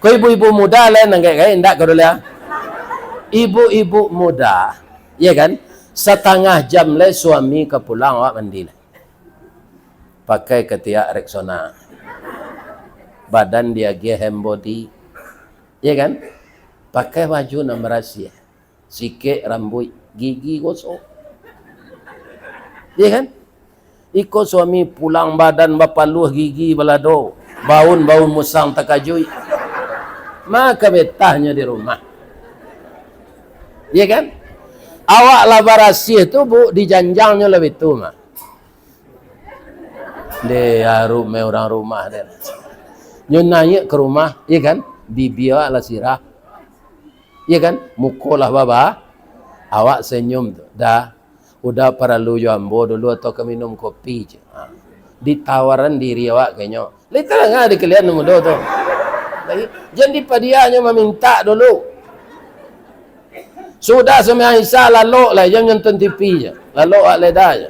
Kau ibu-ibu muda lain kayak enggak kau dulu ya. Ibu-ibu muda, ya kan? Setengah jam le suami ke pulang awak mandi le. Pakai ketiak Rexona. Badan dia gehem body. Ya kan? Pakai baju nama rahasia. Sikit rambut, gigi gosok. Ya kan? Iko suami pulang badan bapaluh gigi balado. Baun-baun musang takajui. Maka betahnya di rumah. Ya kan? Awak lah barasih tu bu, dijanjangnya lebih tu mah. Dia rumah orang rumah dia. Nyunanya ke rumah, ya kan? Bibi awak lah sirah. Ya kan? Mukulah baba. Awak senyum tu. Dah. Udah para lu jambo dulu atau ke minum kopi je. Ditawaran diri awak kayaknya. Literal nggak dikelihat muda tu. Jadi padianya meminta dulu. Sudah semua Aisyah lalu lah, jangan nonton TV je. Lalu awak ledah je.